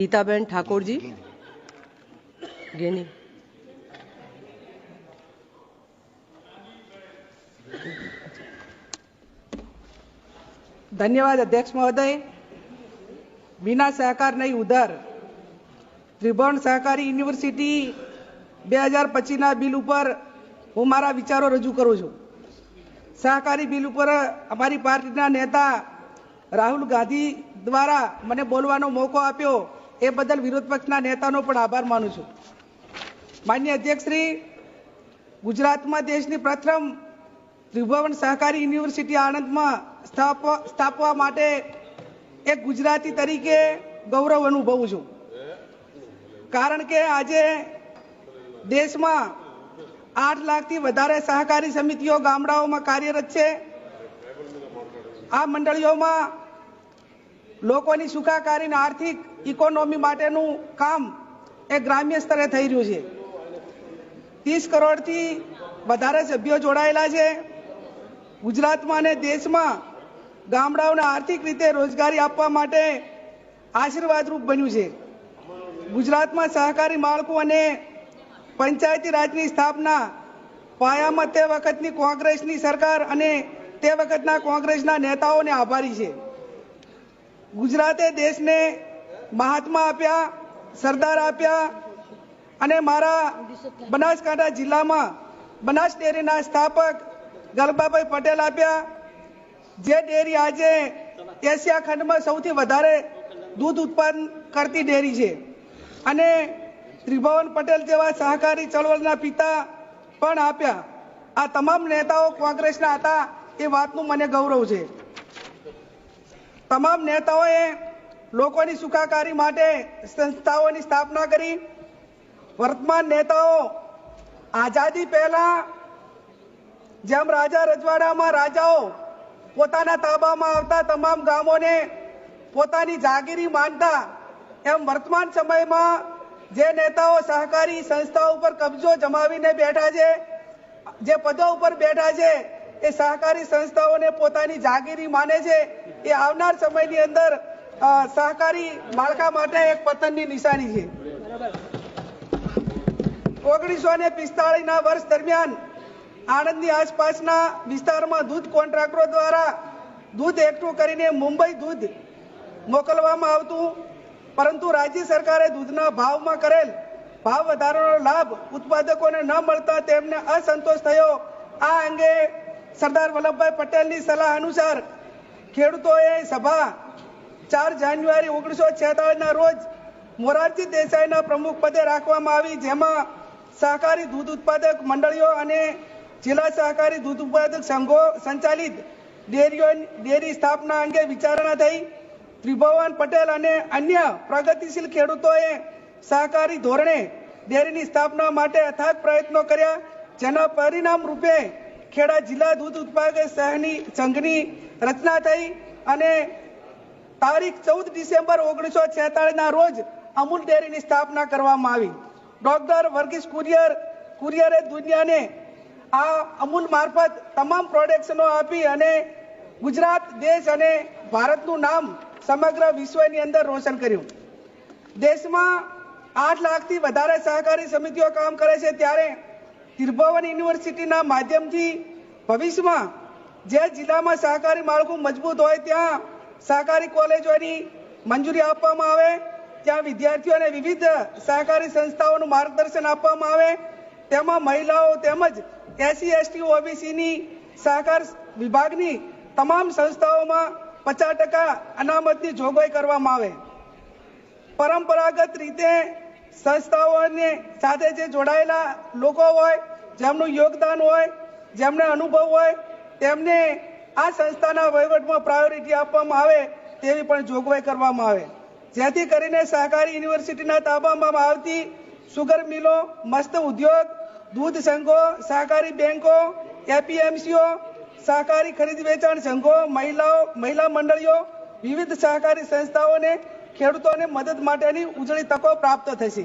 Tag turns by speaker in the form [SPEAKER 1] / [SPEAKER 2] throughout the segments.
[SPEAKER 1] गीताबेन ठाकुर जी गेनी।
[SPEAKER 2] धन्यवाद अध्यक्ष महोदय। बिना सहकार नहीं उधार त्रिभुवन सहकारी यूनिवर्सिटी 2025 बिल पर हूँ मारा विचारों रजू करूँ छूँ। सहकारी बिल पर अमारी पार्टी नेता राहुल गांधी द्वारा मने बोलवानो मौको आप्यो ए बदल विरोध पक्षना नेतानो पण आभार मानु छूं। माननीय अध्यक्ष श्री, गुजरात में देशनी प्रथम त्रिभुवन सहकारी यूनिवर्सिटी आणंद में स्थापवा माटे एक गुजराती तरीके गौरव अनुभवुं छूं। कारण के आजे देश में 8 लाख थी वधारे सहकारी समितिओ गामडाओं में कार्यरत छे। आ मंडळीओ में लोकोनी सुखाकारी ने आर्थिक इकोनॉमी माटेनु काम एक ग्राम्य स्तरे थई रह्युं छे। 30 करोड़ थी वधारे सभ्यो जोड़ायेला छे। गुजरात में अने देश में गामडाओने आर्थिक रीते रोजगारी आपवा माटे आशीर्वादरूप बन्युं छे। गुजरात में सहकारी माळखुं अने पंचायती राजनी स्थापना पायामां ते वखतनी कोंग्रेसनी सरकार अने ते वखतना कोंग्रेसना नेताओने आभारी छे। गुजराते देश ने महात्मा आप्या, सरदार आप्या अने मारा बनासकांठा जिला में बनास डेरीना स्थापक गलबाभाई पटेल आप्या। जे डेरी आजे एशिया खंड में सौथी वधारे दूध उत्पादन करती डेरी छे अने त्रिभुवन पटेल जेवा सहकारी चळवळना पिता पण आप्या। आ तमाम नेताओ कोंग्रेसना हता ए वातनुं मने गौरव छे। तमाम नेताओए लोकोनी सुखाकारी माटे संस्थाओनी स्थापना करी। वर्तमान नेताओ आजादी पहला जेम राजा रजवाड़ा में राजाओ पोताना ताबामां आवता तमाम गामोने पोतानी जागीरी मानता, एम वर्तमान समय में जे नेताओ सहकारी संस्थाओं पर कब्जो जमावीने बैठा छे, जे पदों पर बैठा छे, ए सहकारी संस्थाओं ने पोतानी जागीरी माने छे। ए आवनार समयनी अंदर सहकारी माळखा माटे एक पतननी निशानी छे। 1945 ना वर्ष दरमियान आणंदनी आसपासना विस्तारमां दूध कोन्ट्राक्टरो द्वारा दूध एकठुं करीने मुंबई दूध मोकलवामां आवतुं, परंतु राज्य सरकारे दूधना भावमां करेल भाव વધારાનો લાભ ઉત્પાદકોને ન મળતા તેમને અસંતોષ થયો। આ અંગે સરદાર વલ્લભભાઈ પટેલની સલાહ અનુસાર ખેડૂતોએ સભા 4 જાન્યુઆરી 1946 ના રોજ મોરારજી દેસાઈના પ્રમુખ પદે રાખવામાં આવી, જેમાં સહકારી દૂધ ઉત્પાદક મંડળીઓ અને જિલ્લા સહકારી દૂધ ઉત્પાદક સંઘો સંચાલિત ડેરી સ્થાપના અંગે વિચારણા થઈ। ત્રિભુવન પટેલ અને અન્ય પ્રગતિશીલ ખેડૂતોએ सहकारी धोरणे डेरीनी स्थापना माटे अथाक प्रयत्नों कर्या, जेना परिणाम रूपे खेड़ा जिला दूध उत्पादक संघनी रचना थई अने तारीख 14 डिसेम्बर 1946 ना रोज अमूल डेरीनी स्थापना करवामां आवी। डॉक्टर वर्गीस कुरियरे दुनियाने आ अमूल मार्फत तमाम प्रोडक्शनो आपी अने गुजरात देश अने भारतनुं नाम समग्र विश्वनी अंदर रोशन कर्युं। देश में 8 लाख थी वधारे सहकारी समितिओ काम करे छे, त्यारे त्रिभुवन यूनिवर्सिटीना माध्यमथी भविष्यमां जे जिल्लामां सहकारी माळखुं मजबूत होय त्यां सहकारी कॉलेजोनी मंजूरी आपवामां आवे, त्यां विद्यार्थीओने विविध सहकारी संस्थाओनुं मार्गदर्शन आपवामां आवे। तेमां महिलाओ तेमज एससी एसटी ओबीसी नी सहकार विभागनी तमाम संस्थाओमां 50% अनामतनी जोगवाई करवामां आवे। परंपरागत रीते संस्थाओने साथे जे जोड़ायेला लोको होय, जेमनुं योगदान होय, जेमने अनुभव होय, तेमने आ संस्थाना वहीवटमां प्रायोरिटी आपवामां आवे तेवी पण जोगवाई करवामां आवे, जेथी करीने सहकारी यूनिवर्सिटीना ताबामां आवती सुगर मिलो, मस्त उद्योग, दूध संघो, सहकारी बैंको, एपीएमसीओ, सहकारी खरीद वेचाण संघो, महिला मंडळीओ, विविध सहकारी संस्थाओने ખેડૂતોને મદદ માટેની ઉજળી તકો પ્રાપ્ત થશે।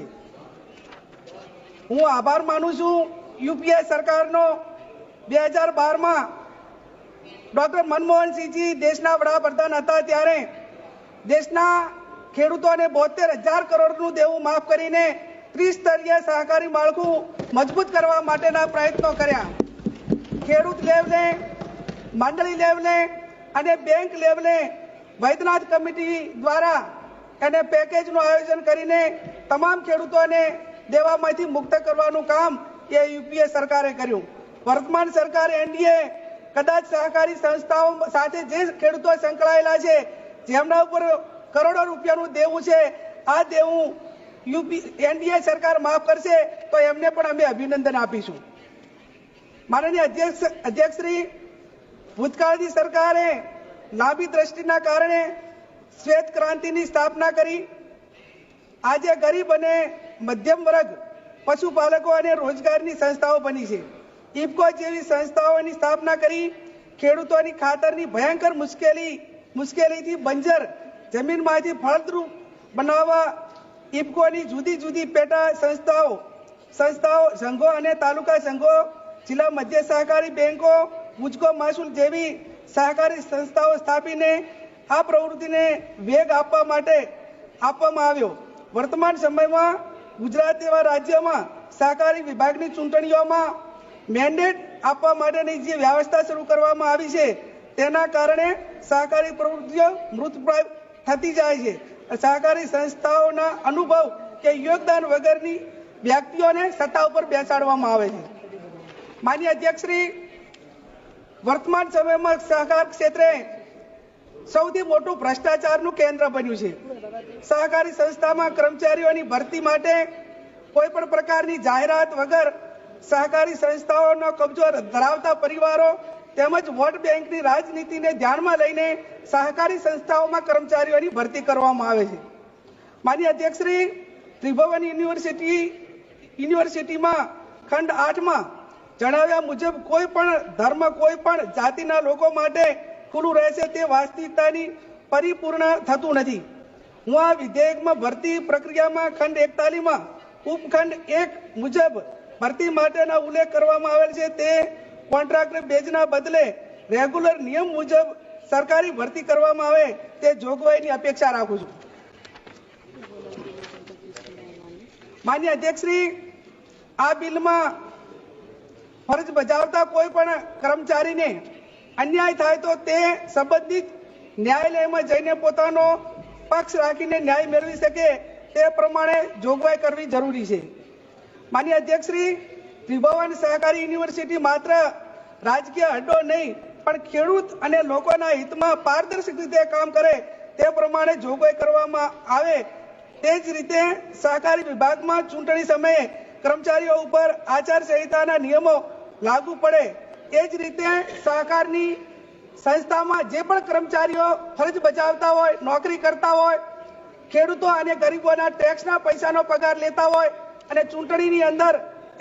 [SPEAKER 2] હું આભાર માનું છું યુપીએ સરકારનો 2012 માં ડોક્ટર મનમોહન સિંહજી દેશના વડાપ્રધાન હતા ત્યારે દેશના ખેડૂતોને 72,000 કરોડનું દેવું માફ કરીને ત્રિસ્તરીય સહકારી માળખું મજબૂત કરવા માટેના પ્રયત્નો કર્યા. ખેડૂત લેવલે, મંડળી લેવલે અને બેંક લેવલે વૈદ્યનાથ કમિટી દ્વારા અને પેકેજનું આયોજન કરીને તમામ ખેડૂતોને દેવામાંથી મુક્ત કરવાનું કામ એ યુપીએ સરકારે કર્યું. વર્તમાન સરકાર એનડીએ કદાચ સહકારી સંસ્થાઓ સાથે જે ખેડૂતો સંકળાયેલા છે, જેમના ઉપર કરોડો રૂપિયાનું દેવું છે, આ દેવું એનડીએ સરકાર માફ કરશે તો એમને પણ અમે અભિનંદન આપીશું. માનનીય અધ્યક્ષશ્રી, ભૂતકાળની સરકારે લાંબી દ્રષ્ટિના કારણે શ્વેત ક્રાંતિની સ્થાપના કરી. આજે ગરીબ અને મધ્યમ વર્ગ, પશુપાલકો અને રોજગારની સંસ્થાઓ બની છે. ઇફકો જેવી સંસ્થાઓની સ્થાપના કરી ખેડૂતોની ખાતરની ભયંકર મુશ્કેલીથી બંજર જમીનમાંથી ફળદ્રુપ બનાવવા ઇફકોની જુદી જુદી પેટા સંસ્થાઓ, સંઘો અને તાલુકા સંઘો, જિલ્લા મધ્ય સહકારી બેંકો, ગુજકો મહેસૂલ જેવી સહકારી સંસ્થાઓ સ્થાપીને આ પ્રવૃત્તિને વેગ આપવા માટે આપવામાં આવ્યો. વર્તમાન સમયમાં ગુજરાત જેવા રાજ્યમાં સહકારી વિભાગની ચૂંટણીઓમાં મેન્ડેટ આપવા માટેની જે વ્યવસ્થા શરૂ કરવામાં આવી છે, તેના કારણે સહકારી પ્રવૃત્તિઓ મૃતપ્રાય થતી જાય છે. સહકારી સંસ્થાઓના અનુભવ કે યોગદાન વગરની વ્યક્તિઓને સત્તા ઉપર બેસાડવામાં આવે છે. માનનીય અધ્યક્ષશ્રી, વર્તમાન સમયમાં સહકાર ક્ષેત્રે સૌથી મોટું ભ્રષ્ટાચારનું કેન્દ્ર બન્યું છે. સહકારી સંસ્થામાં કર્મચારીઓની ભરતી માટે કોઈ પણ પ્રકારની જાહેરાત વગર સહકારી સંસ્થાઓનો કબજો ધરાવતા પરિવારો તેમજ વોટ બેંકની રાજનીતિને ધ્યાનમાં લઈને સહકારી સંસ્થાઓમાં કર્મચારીઓની ભરતી કરવામાં આવે છે. માનનીય અધ્યક્ષશ્રી, ત્રિભુવન યુનિવર્સિટીમાં ખંડ 8માં જણાવ્યા મુજબ કોઈ પણ ધર્મ, કોઈ પણ જાતિના લોકો માટે ખુલ્લું રહેશે તે વાસ્તવિકતાની પરિપૂર્ણ થતું નથી. હું આ વિધેયકમાં ભરતી પ્રક્રિયામાં ખંડ 41માં ઉપખંડ 1 મુજબ ભરતી માટેના ઉલ્લેખ કરવામાં આવેલ છે તે કોન્ટ્રાક્ટ બેઝના બદલે રેગ્યુલર નિયમ મુજબ સરકારી ભરતી કરવામાં આવે તે જોગવાઈની અપેક્ષા રાખું છું. માન્ય અધ્યક્ષશ્રી, આ બિલમાં ફરજ બજાવતા કોઈ પણ કર્મચારીને અન્યાય થાય તો તે સંબંધિત ન્યાયાલયમાં જઈને પોતાનો પક્ષ રાખીને ન્યાય મેળવી શકે તે પ્રમાણે જોગવાઈ કરવી જરૂરી છે. માન્ય અધ્યક્ષશ્રી, ત્રિભુવન સહકારી યુનિવર્સિટી માત્ર રાજકીય અડ્ડો નહીં પણ ખેડૂત અને લોકોના હિતમાં પારદર્શક રીતે કામ કરે તે પ્રમાણે જોગવાઈ કરવામાં આવે. તે જ રીતે સહકારી વિભાગમાં ચૂંટણી સમયે કર્મચારીઓ ઉપર આચારસંહિતાના નિયમો લાગુ પડે. એ જ રીતે સહકારની સંસ્થામાં જે પણ કર્મચારીઓ ફરજ બજાવતા હોય, નોકરી કરતા હોય, ખેડૂતો અને ગરીબોના ટેક્સના પૈસાનો પગાર લેતા હોય અને ચૂંટણીની અંદર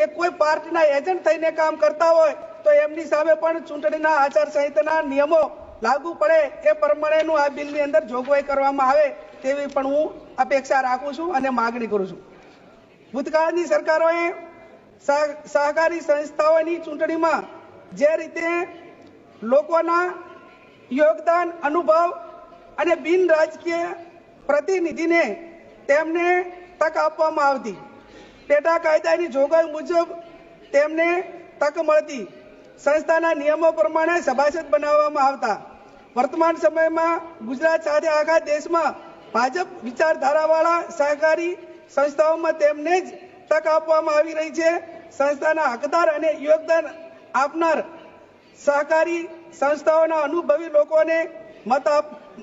[SPEAKER 2] એ કોઈ પાર્ટીના એજન્ટ થઈને કામ કરતા હોય તો એમની સામે પણ ચૂંટણીના આચારસંહિતાના નિયમો લાગુ પડે એ પ્રમાણેનું આ બિલની અંદર જોગવાઈ કરવામાં આવે તેવી પણ હું અપેક્ષા રાખું છું અને માગણી કરું છું. ભૂતકાળની સરકારોએ સહકારી સંસ્થાઓની ચૂંટણીમાં જે રીતે લોકોના યોગદાન, અનુભવ અને બિન રાજકીય પ્રતિનિધિને તેમને તક આપવામાં આવતી, પેટા કાયદાની જોગવાઈ મુજબ તેમને તક મળતી, સંસ્થાના નિયમો પ્રમાણે સભાસદ બનાવવામાં આવતા. વર્તમાન સમયમાં ગુજરાત સાથે આખા દેશમાં ભાજપ વિચારધારાવાળા સહકારી સંસ્થાઓમાં તેમને જ તક આપવામાં આવી રહી છે. સંસ્થાના હકદાર અને યોગદાન આપનાર સહકારી સંસ્થાઓના અનુભવી લોકોને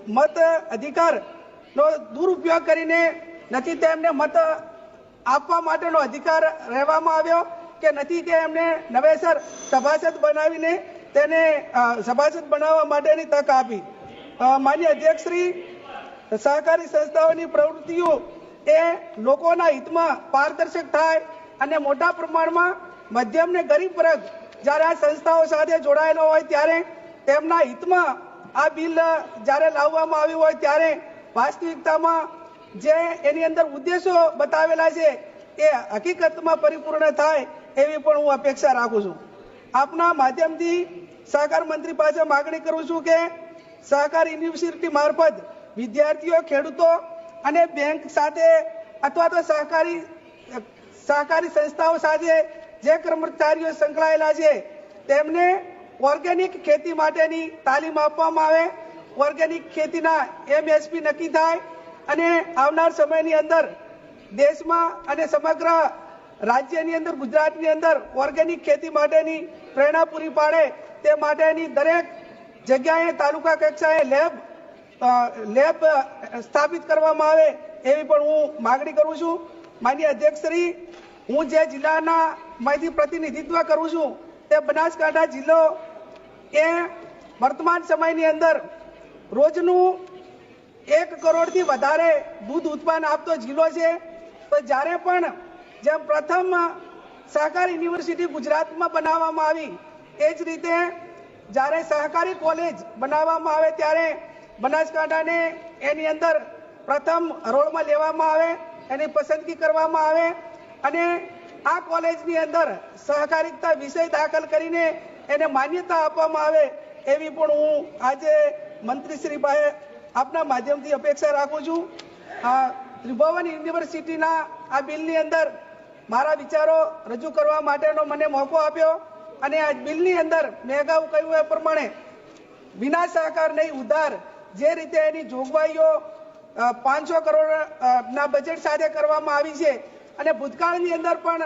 [SPEAKER 2] મત અધિકારનો દુરુપયોગ કરીને નથી તેમને મત આપવા માટેનો અધિકાર રહેવામાં આવ્યો કે નથી કે એમને નવેસર સભાસદ બનાવીને તેને સભાસદ બનાવવા માટેની તક આપી. માન્ય અધ્યક્ષશ્રી, સહકારી સંસ્થાઓની પ્રવૃત્તિઓ એ લોકોના હિતમાં પારદર્શક થાય અને મોટા પ્રમાણમાં મધ્યમ ને ગરીબ વર્ગ જ્યારે આ સંસ્થાઓ સાથે જોડાયેલો હોય ત્યારે તેમના હિતમાં આ બિલ જ્યારે લાવવામાં આવ્યું હોય ત્યારે વાસ્તવિકતામાં જે એની અંદર ઉદ્દેશો બતાવેલા છે એ હકીકતમાં પરિપૂર્ણ થાય એવી પણ હું અપેક્ષા રાખું છું. આપના માધ્યમથી સહકાર મંત્રી પાસે માગણી કરું છું કે સહકાર યુનિવર્સિટી મારફત વિદ્યાર્થીઓ, ખેડૂતો અને બેંક સાથે અથવા તો સહકારી સંસ્થાઓ સાથે જે કર્મચારીઓ સંકળાયેલા છે તેમને ઓર્ગેનિક ખેતી માટેની તાલીમ આપવામાં આવે, ઓર્ગેનિક ખેતીના MSP નક્કી થાય અને આવનાર સમયની અંદર દેશમાં અને સમગ્ર રાજ્યની અંદર ગુજરાતની અંદર ઓર્ગેનિક ખેતી માટેની પ્રેરણા પૂરી પાડે તે માટેની દરેક જગ્યાએ તાલુકા કક્ષાએ લેબ સ્થાપિત કરવામાં આવે એવી પણ હું માગણી કરું છું. માનનીય અધ્યક્ષશ્રી, હું જે જિલ્લાના માંથી પ્રતિનિધિત્વ કરું છું તે બનાસકાંઠા જિલ્લો એ વર્તમાન સમયની અંદર રોજનું 1 કરોડથી વધારે દૂધ ઉત્પાદન આપતો જિલ્લો છે. તો જ્યારે પણ જેમ પ્રથમ સહકારી યુનિવર્સિટી ગુજરાતમાં બનાવવામાં આવી એ જ રીતે જ્યારે સહકારી કોલેજ બનાવવામાં આવે ત્યારે બનાસકાંઠાને એની અંદર પ્રથમ હરોળમાં લેવામાં આવે, એની પસંદગી કરવામાં આવે અને આ કોલેજની અંદર સહકારિતા વિષય દાખલ કરીને એને માન્યતા આપવામાં આવે એવી પણ હું આજે મંત્રીશ્રી પાસે આપના માધ્યમથી અપેક્ષા રાખું છું. ત્રિભુવન યુનિવર્સિટીના આ બિલની અંદર મારા વિચારો રજૂ કરવા માટેનો મને મોકો આપ્યો અને આ બિલની અંદર મેં અગાઉ કહ્યું એ પ્રમાણે વિના સહકાર નહીં ઉધાર જે રીતે એની જોગવાઈઓ 500 કરોડ ના બજેટ સાથે કરવામાં આવી છે અને ભૂતકાળની અંદર પણ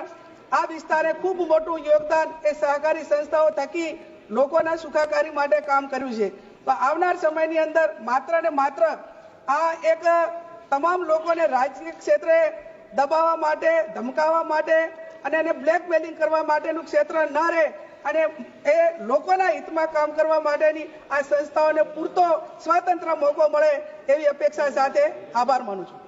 [SPEAKER 2] આ વિસ્તારે ખૂબ મોટું યોગદાન એ સહકારી સંસ્થાઓ થકી લોકોના સુખાકારી માટે કામ કર્યું છે. તો આવનાર સમયની અંદર માત્ર ને માત્ર આ એક તમામ લોકોને રાજકીય ક્ષેત્રે દબાવવા માટે, ધમકાવવા માટે અને એને બ્લેકમેલિંગ કરવા માટેનું ક્ષેત્ર ન રહે અને એ લોકોના હિતમાં કામ કરવા માટેની આ સંસ્થાઓને પૂરતો સ્વતંત્ર મોકો મળે એવી અપેક્ષા સાથે આભાર માનું છું.